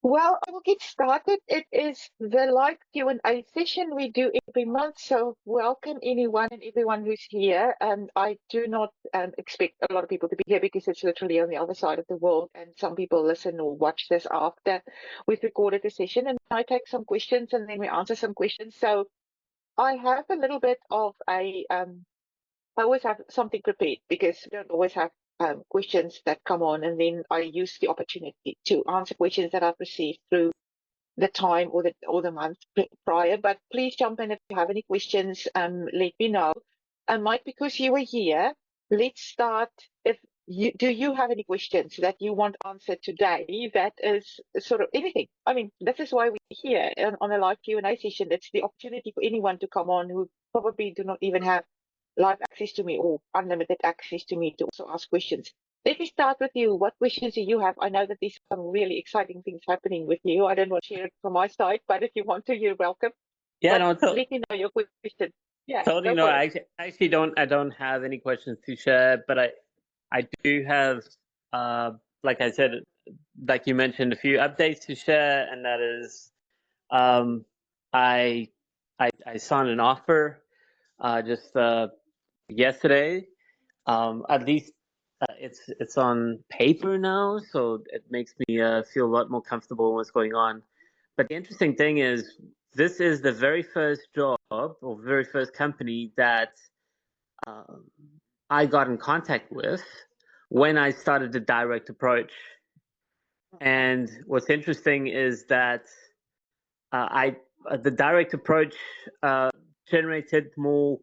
Well, I will get started. It is the live Q&A session we do every month, so welcome anyone and everyone who's here. I do not expect a lot of people to be here because it's literally on the other side of the world, and some people listen or watch this after we've recorded the session, and I take some questions and then we answer some questions. So I have a little bit of I always have something prepared because we don't always have questions that come on, and then I use the opportunity to answer questions that I've received through the time or the month prior. But please jump in if you have any questions. Let me know. And Mike, because you were here, let's start. If you do, you have any questions that you want answered today? That is sort of anything. I mean, this is why we're here on a live Q&A session. It's the opportunity for anyone to come on who probably do not even have live access to me or unlimited access to me to also ask questions. Let me start with you. What questions do you have? I know that there's some really exciting things happening with you. I don't want to share it from my side, but if you want to, you're welcome. Yeah, But no, let me know your question. Yeah, totally. go No, for it. I actually don't. I don't have any questions to share, but I do have, like I said, like you mentioned, a few updates to share, and that is, um, I I signed an offer, just yesterday. At least it's on paper now, so it makes me feel a lot more comfortable in what's going on. But the interesting thing is, this is the very first job or very first company that um, I got in contact with when I started the direct approach. And what's interesting is that I the direct approach generated more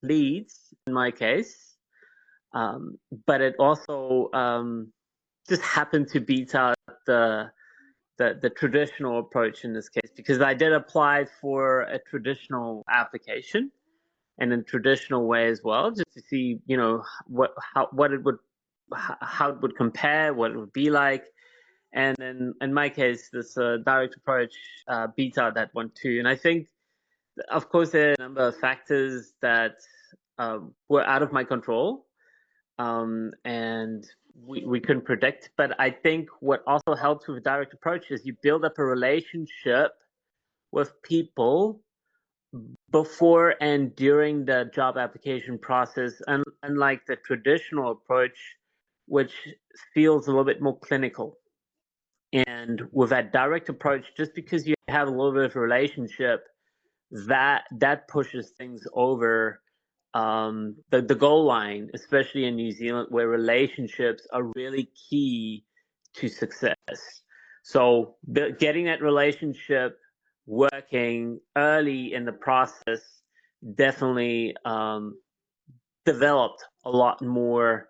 leads in my case, but it also just happened to beat out the traditional approach in this case, because I did apply for a traditional application and in traditional way as well, just to see, what it would, how it would compare, what it would be like. And then in my case, this direct approach beats out that one too. And I think, of course, there are a number of factors that were out of my control, and we couldn't predict. But I think what also helps with direct approach is you build up a relationship with people before and during the job application process, and unlike the traditional approach, which feels a little bit more clinical. And with that direct approach, just because you have a little bit of a relationship, that pushes things over the goal line, especially in New Zealand, where relationships are really key to success. So getting that relationship working early in the process definitely developed a lot more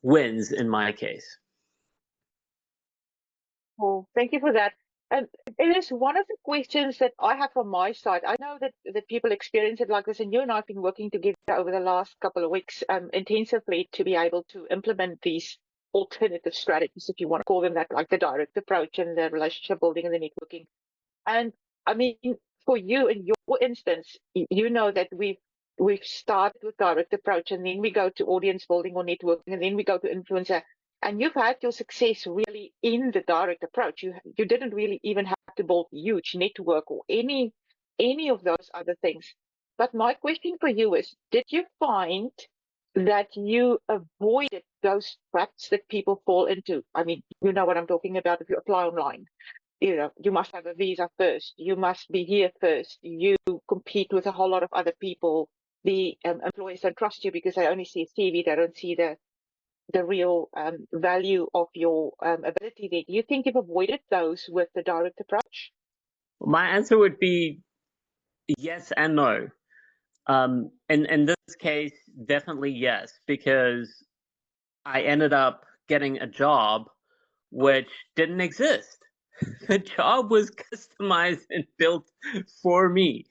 wins in my case. Well, thank you for that. And it is one of the questions that I have from my side. I know that people experience it like this, and you and I have been working together over the last couple of weeks intensively to be able to implement these alternative strategies, if you want to call them that, like the direct approach and the relationship building and the networking. And I mean, for you in your instance, you know that we've started with direct approach, and then we go to audience building or networking, and then we go to influencer. And you've had your success really in the direct approach. You didn't really even have to build huge network or any of those other things. But my question for you is, did you find that you avoided those traps that people fall into? I mean, you know what I'm talking about if you apply online. You must have a visa first. You must be here first. You compete with a whole lot of other people. The employers don't trust you because they only see a CV. They don't see the real value of your ability there. Do you think you've avoided those with the direct approach? My answer would be yes and no. In this case, definitely yes, because I ended up getting a job which didn't exist. The job was customized and built for me.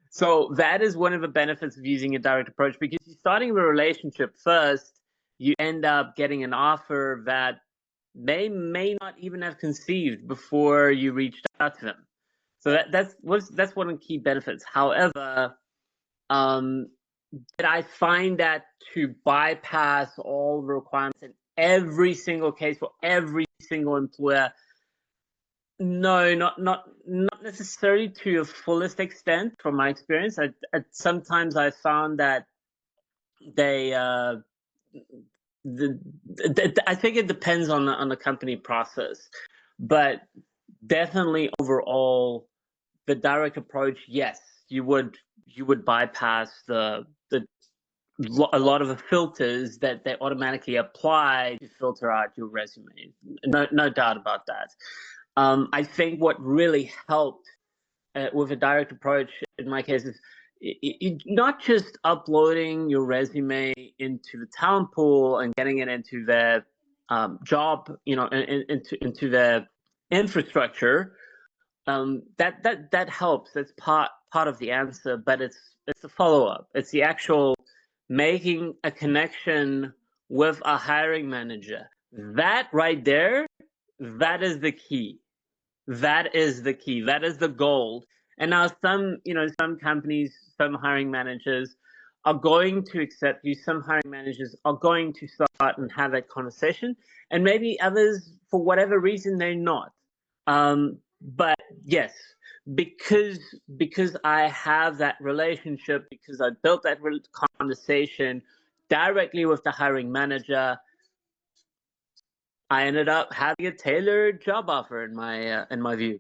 So that is one of the benefits of using a direct approach, because you're starting a relationship first, you end up getting an offer that they may not even have conceived before you reached out to them. So that's one of the key benefits. However, did I find that to bypass all the requirements in every single case for every single employer? No, not necessarily to a fullest extent from my experience. Sometimes I found that they I think it depends on the company process, but definitely overall the direct approach, yes, you would bypass a lot of the filters that they automatically apply to filter out your resume. No doubt about that. I think what really helped with a direct approach in my case is not just uploading your resume into the talent pool and getting it into their job, into their infrastructure. That helps. That's part of the answer, but it's the follow up. It's the actual making a connection with a hiring manager. That right there, that is the key. That is the key. That is the gold. And now some companies, some hiring managers are going to accept you. Some hiring managers are going to start and have that conversation, and maybe others, for whatever reason, they're not. But yes, because I have that relationship, because I built that conversation directly with the hiring manager, I ended up having a tailored job offer in my view.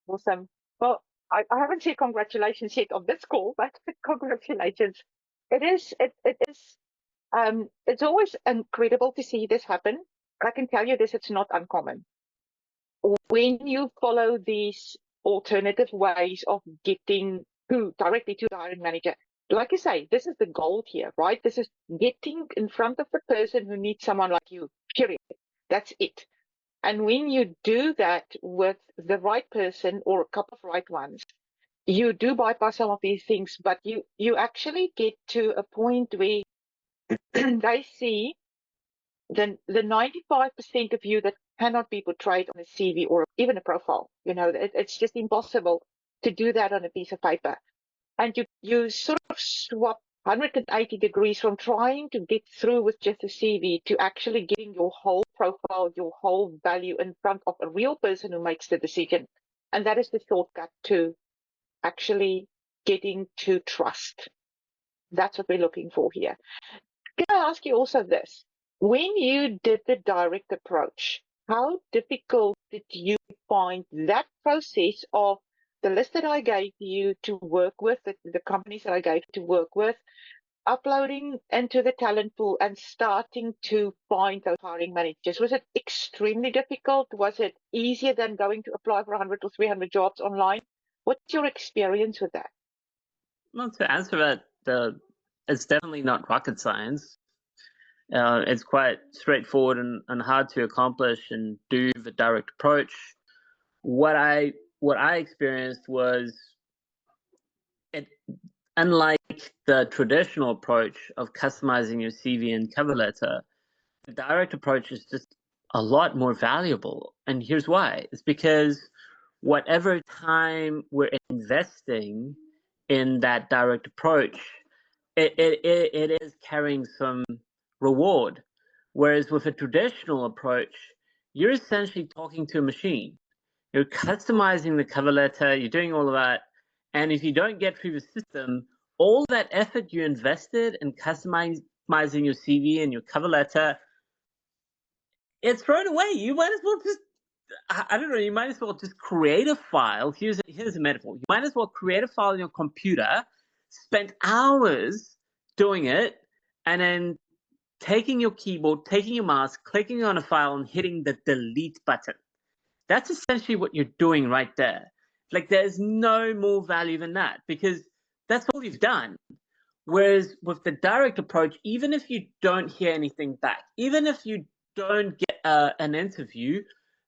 Awesome. Well, I haven't said congratulations yet on this call, but congratulations. It's always incredible to see this happen. I can tell you this, it's not uncommon. When you follow these alternative ways of getting directly to the hiring manager, like you say, this is the gold here, right? This is getting in front of the person who needs someone like you, period. That's it. And when you do that with the right person or a couple of right ones, you do bypass some of these things, but you actually get to a point where they see the 95% of you that cannot be portrayed on a CV or even a profile. It's just impossible to do that on a piece of paper. And you sort of swap 180 degrees from trying to get through with just a CV to actually getting your whole profile, your whole value in front of a real person who makes the decision. And that is the shortcut to actually getting to trust. That's what we're looking for here. Can I ask you also this? When you did the direct approach, how difficult did you find that process of the list that I gave you to work with, the companies that I gave to work with, uploading into the talent pool and starting to find those hiring managers? Was it extremely difficult? Was it easier than going to apply for 100 or 300 jobs online? What's your experience with that? Well, to answer that, it's definitely not rocket science. It's quite straightforward and hard to accomplish and do the direct approach. What I experienced was, it unlike the traditional approach of customizing your CV and cover letter, the direct approach is just a lot more valuable. And here's why. It's because whatever time we're investing in that direct approach, it is carrying some reward. Whereas with a traditional approach, you're essentially talking to a machine. You're customizing the cover letter, you're doing all of that. And if you don't get through the system, all that effort you invested in customizing your CV and your cover letter, it's thrown away. You might as well just, I don't know, you might as well just create a file. Here's a metaphor. You might as well create a file on your computer, spend hours doing it, and then taking your keyboard, taking your mouse, clicking on a file and hitting the delete button. That's essentially what you're doing right there. Like, there's no more value than that, because that's all you've done. Whereas with the direct approach, even if you don't hear anything back, even if you don't get an interview,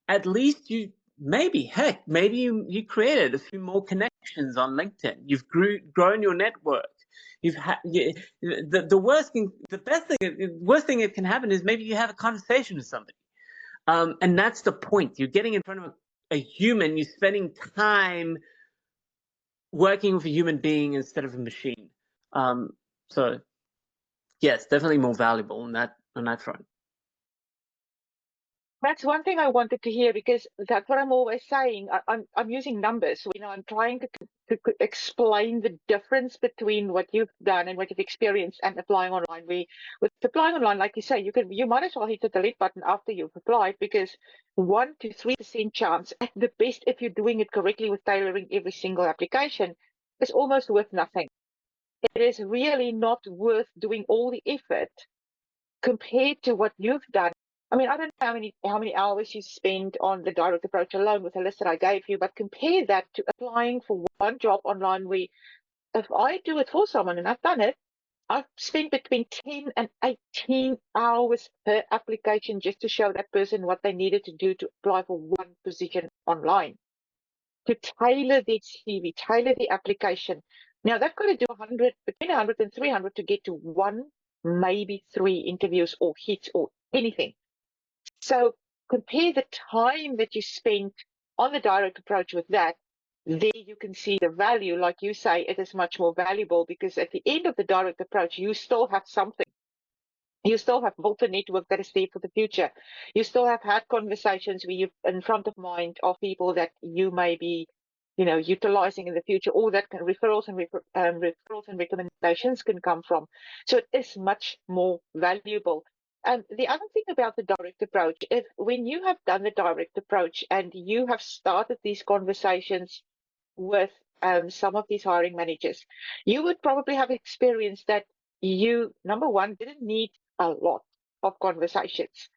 at least maybe you created a few more connections on LinkedIn. You've grown your network. You've had the worst thing that can happen is maybe you have a conversation with somebody. And that's the point. You're getting in front of a human. You're spending time working with a human being instead of a machine. So yes, definitely more valuable on that front. That's one thing I wanted to hear, because that's what I'm always saying. I'm using numbers. I'm trying to explain the difference between what you've done and what you've experienced and applying online. With applying online, like you say, you might as well hit the delete button after you've applied, because 1 to 3% chance at the best, if you're doing it correctly with tailoring every single application, is almost worth nothing. It is really not worth doing all the effort compared to what you've done. I mean, I don't know how many hours you spend on the direct approach alone with the list that I gave you, but compare that to applying for one job online, where if I do it for someone, and I've done it, I've spent between 10 and 18 hours per application just to show that person what they needed to do to apply for one position online, to tailor their CV, tailor the application. Now they've got to do between 100 and 300 to get to one, maybe 3 interviews or hits or anything. So compare the time that you spent on the direct approach with that. There you can see the value. Like you say, it is much more valuable, because at the end of the direct approach, you still have something. You still have built a network that is there for the future. You still have had conversations where you're in front of mind of people that you may be, utilizing in the future, or that referrals and recommendations can come from. So it is much more valuable. And the other thing about the direct approach, if when you have done the direct approach and you have started these conversations with some of these hiring managers, you would probably have experienced that you, number one, didn't need a lot of conversations,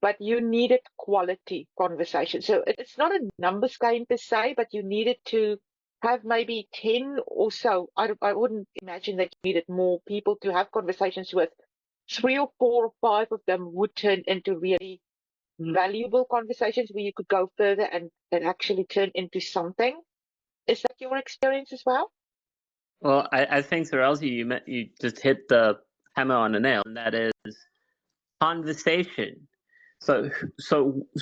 but you needed quality conversations. So it's not a numbers game per se, but you needed to have maybe 10 or so. I wouldn't imagine that you needed more people to have conversations with. 3 or 4 or 5 of them would turn into really valuable conversations where you could go further and actually turn into something. Is that your experience as well? Well, I think, Zarélsie, you just hit the hammer on the nail, and that is conversation. So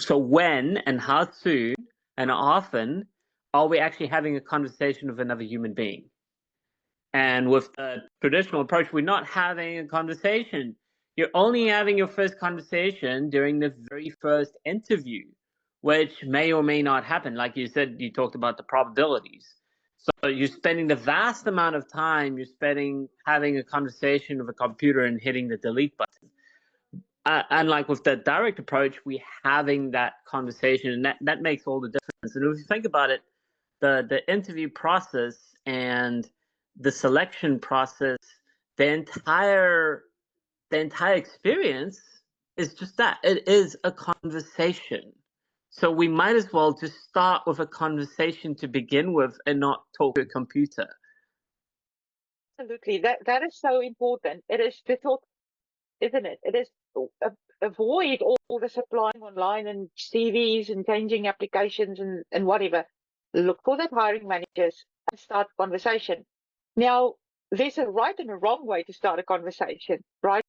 when and how soon and often are we actually having a conversation with another human being? And with the traditional approach, we're not having a conversation. You're only having your first conversation during the very first interview, which may or may not happen. Like you said, you talked about the probabilities. So you're spending the vast amount of time you're spending having a conversation with a computer and hitting the delete button. And like with the direct approach, we having that conversation, and that makes all the difference. And if you think about it, the interview process and the selection process, the entire experience is just that. It is a conversation. So we might as well just start with a conversation to begin with and not talk to a computer. Absolutely. That is so important. It is to talk, isn't it? It is avoid all this applying online and CVs and changing applications and whatever. Look for the hiring managers and start a conversation. Now, there's a right and a wrong way to start a conversation, right?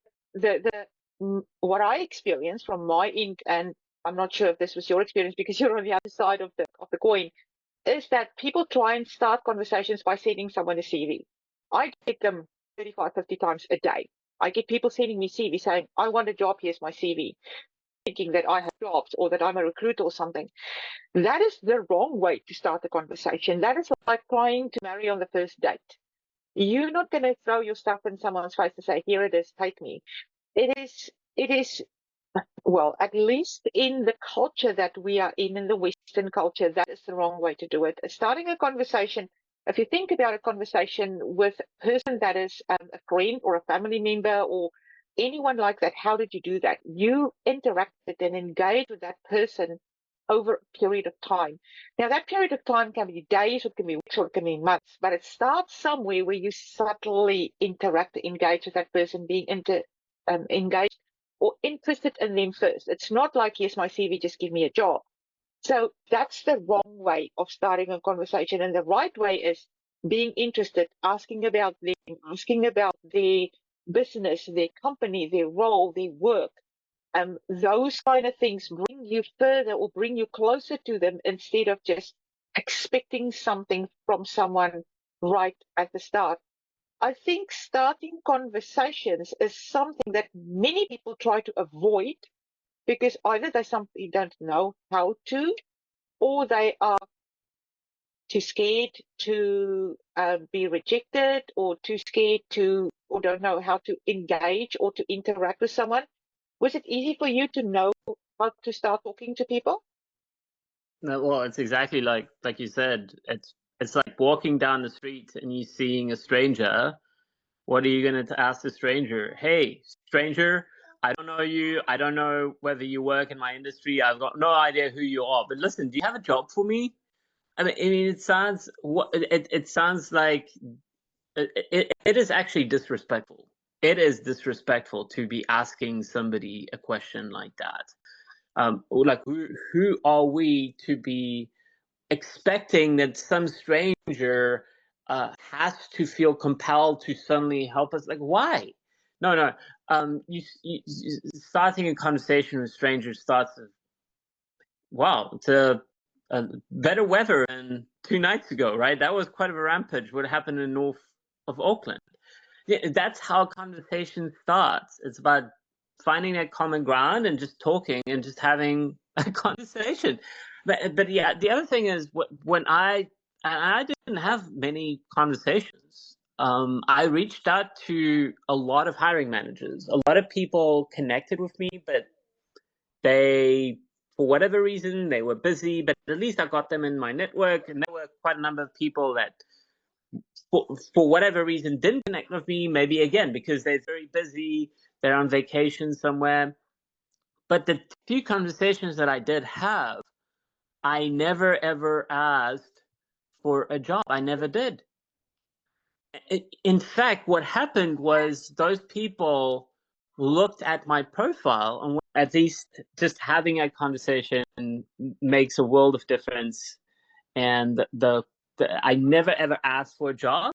What I experienced from my end, and I'm not sure if this was your experience because you're on the other side of the coin, is that people try and start conversations by sending someone a CV. I get them 35, 50 times a day. I get people sending me CV saying, I want a job, here's my CV, thinking that I have jobs or that I'm a recruiter or something. That is the wrong way to start a conversation. That is like trying to marry on the first date. You're not going to throw your stuff in someone's face and say, here it is, take me. It is, well, at least in the culture that we are in the Western culture, that is the wrong way to do it. Starting a conversation, if you think about a conversation with a person that is a friend or a family member or anyone like that, how did you do that? You interacted and engaged with that person over a period of time. Now, that period of time can be days, or it can be weeks, or it can be months, but it starts somewhere where you subtly interact, engage with that person, being engaged or interested in them first. It's not like, here's my CV, just give me a job. So that's the wrong way of starting a conversation. And the right way is being interested, asking about them, asking about their business, their company, their role, their work. Those kind of things bring you further or bring you closer to them instead of just expecting something from someone right at the start. I think starting conversations is something that many people try to avoid because either they simply don't know how to, or they are too scared to be rejected, or too scared to, or don't know how to engage or to interact with someone. Was it easy for you to know how to start talking to people? No, well, it's exactly like you said. It's like walking down the street and you seeing a stranger. What are you going to ask the stranger? Hey, stranger, I don't know you. I don't know whether you work in my industry. I've got no idea who you are. But listen, do you have a job for me? I mean, it sounds like it is actually disrespectful. It is disrespectful to be asking somebody a question like that. Like who are we to be expecting that some stranger has to feel compelled to suddenly help us? Like, why? No, no. Starting a conversation with strangers starts with, wow, it's a better weather than 2 nights ago, right? That was quite of a rampage. What happened in north of Auckland? Yeah, that's how conversation starts. It's about finding that common ground and just talking and just having a conversation. But yeah, the other thing is when I didn't have many conversations. I reached out to a lot of hiring managers. A lot of people connected with me, but they, for whatever reason, they were busy. But at least I got them in my network, and there were quite a number of people that for whatever reason didn't connect with me, maybe again because they're very busy, they're on vacation somewhere. But the few conversations that I did have, I never ever asked for a job. I never did. In fact, what happened was those people looked at my profile, and at least just having a conversation makes a world of difference. And I never ever asked for a job.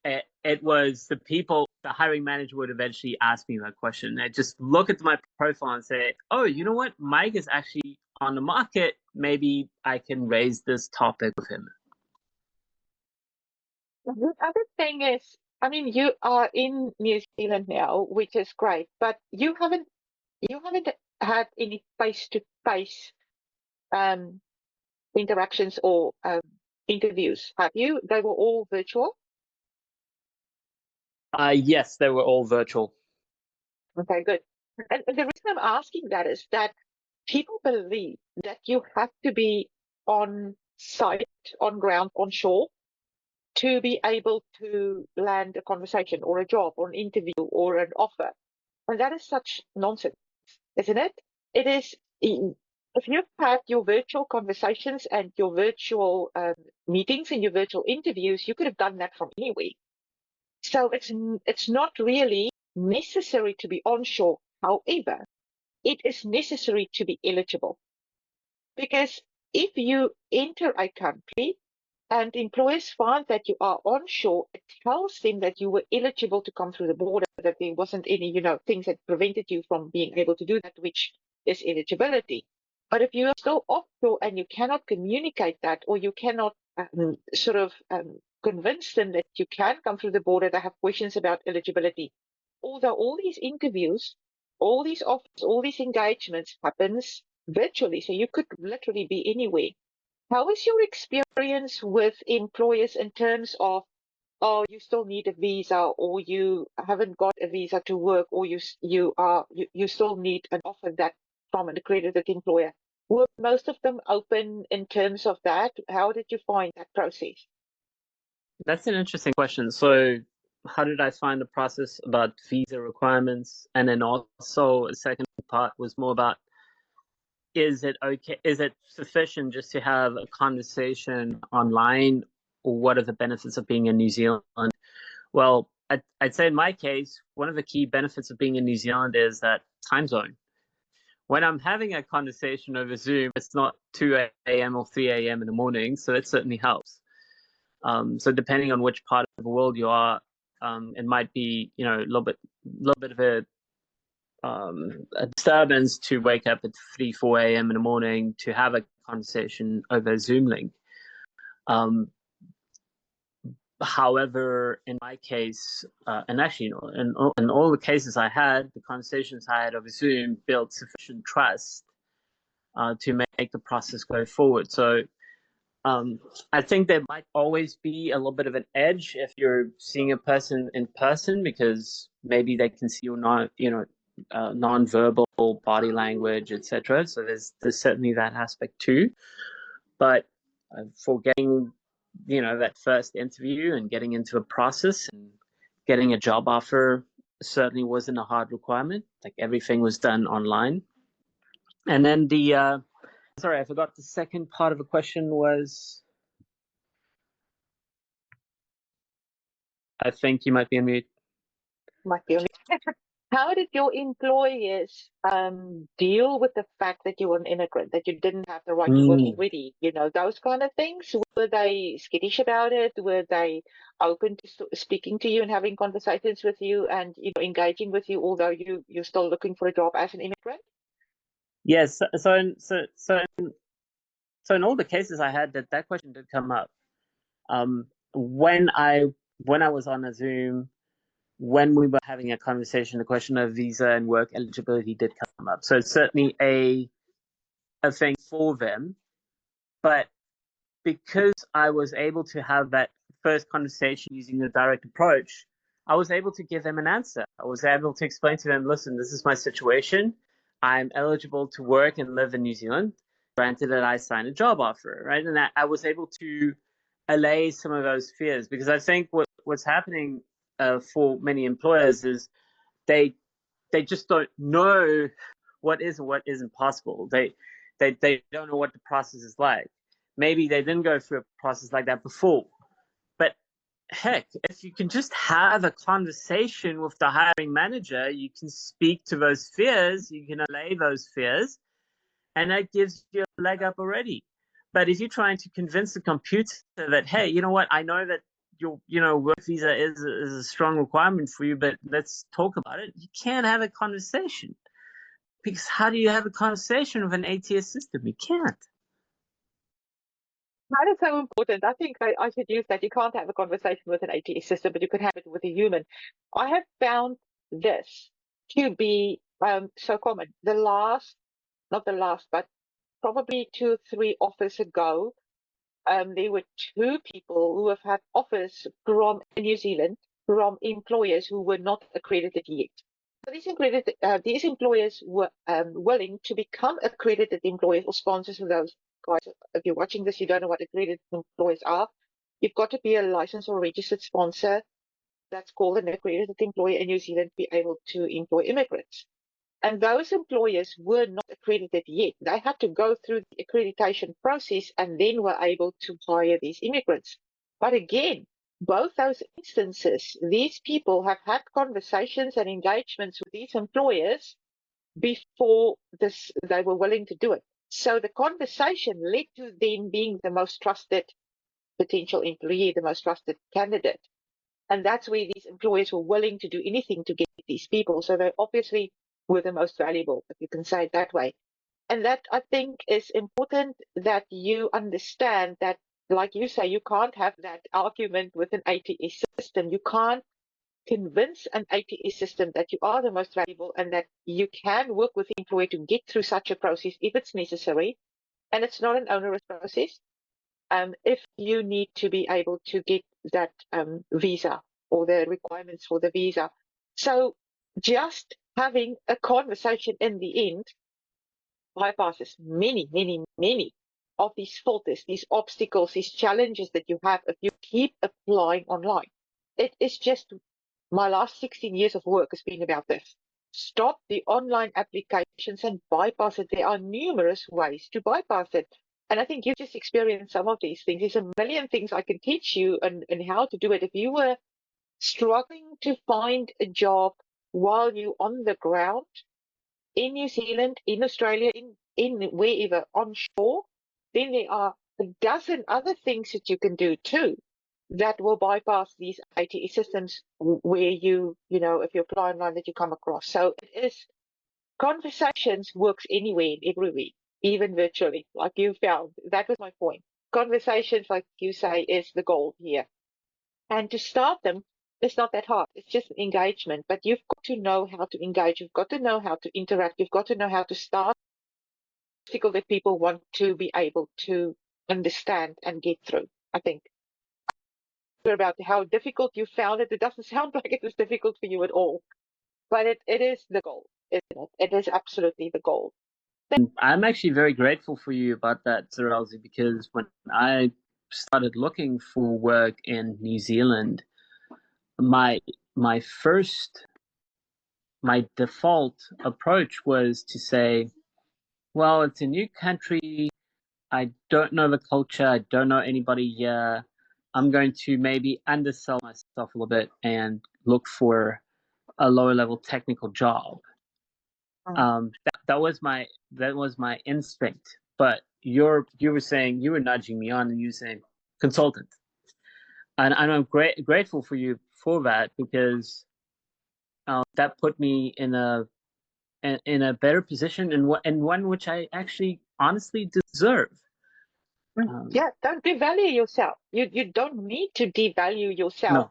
It was the people, the hiring manager would eventually ask me that question. I just look at my profile and say, oh, you know what? Mike is actually on the market. Maybe I can raise this topic with him. The other thing is, I mean, you are in New Zealand now, which is great, but you haven't had any face-to-face um, interactions or interviews, have you? They were all virtual. Yes, they were all virtual. Okay, good. And the reason I'm asking that is that people believe that you have to be on site, on ground, on shore to be able to land a conversation or a job or an interview or an offer. And that is such nonsense, isn't it? It is, if you've had your virtual conversations and your virtual meetings and your virtual interviews, you could have done that from anywhere. So it's not really necessary to be onshore. However, it is necessary to be eligible. Because if you enter a country and employers find that you are onshore, it tells them that you were eligible to come through the border, that there wasn't any, things that prevented you from being able to do that, which is eligibility. But if you are still offshore and you cannot communicate that, or you cannot convince them that you can come through the border, they have questions about eligibility. Although all these interviews, all these offers, all these engagements happens virtually, so you could literally be anywhere. How is your experience with employers in terms of, oh, you still need a visa, or you haven't got a visa to work, or you still need an offer that from an accredited employer? Were most of them open in terms of that? How did you find that process? That's an interesting question. So, how did I find the process about visa requirements? And then also, a second part was more about, is it okay? Is it sufficient just to have a conversation online, or what are the benefits of being in New Zealand? Well, I'd say in my case, one of the key benefits of being in New Zealand is that time zone. When I'm having a conversation over Zoom, it's not 2 a.m. or 3 a.m. in the morning, so that certainly helps. So depending on which part of the world you are, it might be, a little bit of a disturbance to wake up at 3, 4 a.m. in the morning to have a conversation over a Zoom link. Um, However, in my case, and actually, in all the cases I had, the conversations I had over Zoom built sufficient trust to make the process go forward. So I think there might always be a little bit of an edge if you're seeing a person in person, because maybe they can see your non-verbal body language, etc. So there's certainly that aspect too. But for getting that first interview and getting into a process and getting a job offer certainly wasn't a hard requirement. Like, everything was done online. And then sorry, I forgot the second part of the question was. I think you might be on mute. Might be on mute. How did your employers deal with the fact that you were an immigrant, that you didn't have the right to work already? Those kind of things. Were they skittish about it? Were they open to speaking to you and having conversations with you and engaging with you, although you're still looking for a job as an immigrant? Yes. So in all the cases I had, that question did come up. When I was on a Zoom, when we were having a conversation, the question of visa and work eligibility did come up. So it's certainly a thing for them. But because I was able to have that first conversation using the direct approach, I was able to give them an answer. I was able to explain to them, listen, this is my situation. I'm eligible to work and live in New Zealand, granted that I signed a job offer, right? And I was able to allay some of those fears, because I think what's happening for many employers is they just don't know what is and what isn't possible. They don't know what the process is like. Maybe they didn't go through a process like that before. But heck, if you can just have a conversation with the hiring manager, you can speak to those fears, you can allay those fears, and that gives you a leg up already. But if you're trying to convince the computer that, hey, you know what, I know that your work visa is a strong requirement for you, but let's talk about it, you can't have a conversation. Because how do you have a conversation with an ATS system? You can't. That is so important. I think I should use that. You can't have a conversation with an ATS system, but you can have it with a human. I have found this to be so common. Not the last, but probably 2 or 3 offers ago, there were 2 people who have had offers from New Zealand from employers who were not accredited yet. So these employers were willing to become accredited employers or sponsors of those guys. If you're watching this, you don't know what accredited employers are. You've got to be a licensed or registered sponsor. That's called an accredited employer in New Zealand to be able to employ immigrants. And those employers were not accredited yet. They had to go through the accreditation process and then were able to hire these immigrants. But again, both those instances, these people have had conversations and engagements with these employers before they were willing to do it. So the conversation led to them being the most trusted potential employee, the most trusted candidate. And that's where these employers were willing to do anything to get these people. So they obviously were the most valuable, if you can say it that way. And that, I think, is important, that you understand that, like you say, you can't have that argument with an ATS system. You can't convince an ATS system that you are the most valuable and that you can work with the employer to get through such a process if it's necessary. And it's not an onerous process. If you need to be able to get that visa or the requirements for the visa. So just having a conversation in the end bypasses many, many, many of these filters, these obstacles, these challenges that you have if you keep applying online. It is just, my last 16 years of work has been about this. Stop the online applications and bypass it. There are numerous ways to bypass it. And I think you've just experienced some of these things. There's a million things I can teach you and how to do it. If you were struggling to find a job while you're on the ground in New Zealand, in Australia, in wherever, onshore, then there are a dozen other things that you can do too that will bypass these ATE systems where if you apply online that you come across. So it is, conversations works anywhere and everywhere, even virtually, like you found. That was my point. Conversations, like you say, is the goal here. And to start them, it's not that hard. It's just engagement. But you've got to know how to engage. You've got to know how to interact. You've got to know how to start obstacle that people want to be able to understand and get through. I think about how difficult you found it. It doesn't sound like it was difficult for you at all, but it is the goal, isn't it? It is absolutely the goal. I'm actually very grateful for you about that, Zarélsie, because when I started looking for work in New Zealand, my default approach was to say, well, it's a new country. I don't know the culture. I don't know anybody here. I'm going to maybe undersell myself a little bit and look for a lower level technical job. That was my instinct. But you were saying, you were nudging me on, and you were saying consultant, and I'm grateful for you for that, because that put me in a better position, and one which I actually honestly deserve. Yeah, don't devalue yourself. You don't need to devalue yourself. No.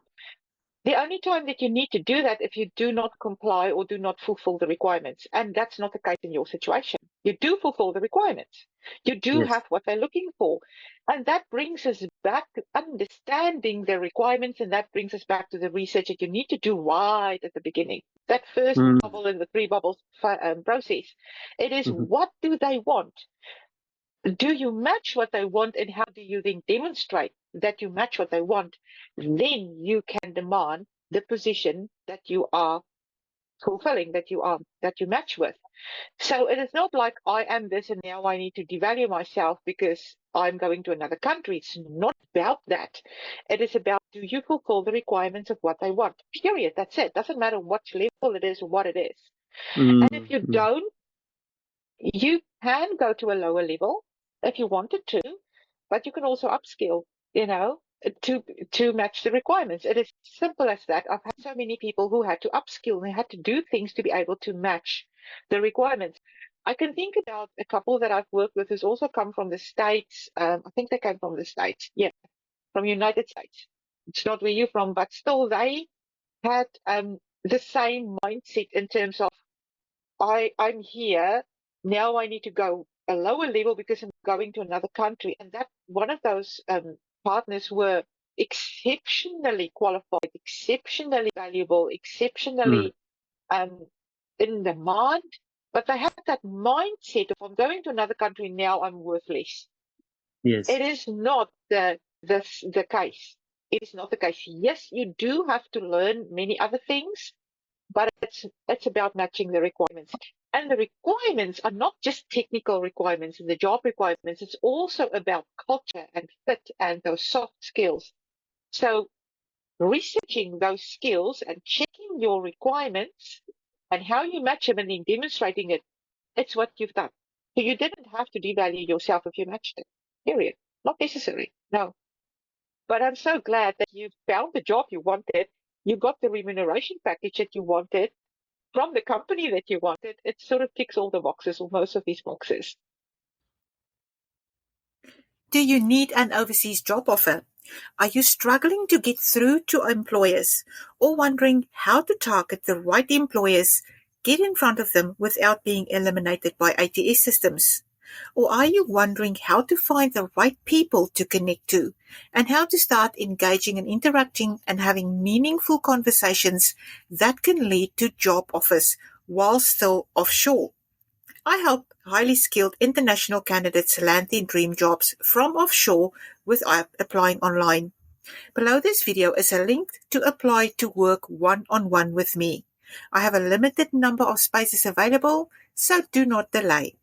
The only time that you need to do that if you do not comply or do not fulfill the requirements. And that's not the case in your situation. You do fulfill the requirements. You do Yes. have what they're looking for. And that brings us back to understanding the requirements, and that brings us back to the research that you need to do right at the beginning. That first bubble in the three bubbles process. It is what do they want? Do you match what they want, and how do you then demonstrate that you match what they want? Then you can demand the position that you are fulfilling, that you match with. So it is not like I am this and now I need to devalue myself because I'm going to another country. It's not about that. It is about, do you fulfill the requirements of what they want? Period. That's it. Doesn't matter what level it is or what it is. And if you don't, you can go to a lower level if you wanted to, but you can also upskill, to match the requirements. It is simple as that. I've had so many people who had to upskill, they had to do things to be able to match the requirements. I can think about a couple that I've worked with who's also come from the States. I think they came from the States. Yeah, from United States. It's not where you're from, but still they had the same mindset in terms of, I'm here, now I need to go a lower level because I'm going to another country. And that one of those partners were exceptionally qualified, exceptionally valuable, exceptionally in demand. But they had that mindset of, I'm going to another country, now I'm worthless. Yes. It is not the case. It is not the case. Yes, you do have to learn many other things, but it's about matching the requirements. And the requirements are not just technical requirements and the job requirements. It's also about culture and fit and those soft skills. So researching those skills and checking your requirements and how you match them and then demonstrating it, it's what you've done. So you didn't have to devalue yourself if you matched it. Period. Not necessary. No. But I'm so glad that you found the job you wanted. You got the remuneration package that you wanted from the company that you wanted. It sort of ticks all the boxes, or most of these boxes. Do you need an overseas job offer? Are you struggling to get through to employers, or wondering how to target the right employers, get in front of them without being eliminated by ATS systems? Or are you wondering how to find the right people to connect to, and how to start engaging and interacting and having meaningful conversations that can lead to job offers while still offshore? I help highly skilled international candidates land their dream jobs from offshore without applying online. Below this video is a link to apply to work one-on-one with me. I have a limited number of spaces available, so do not delay.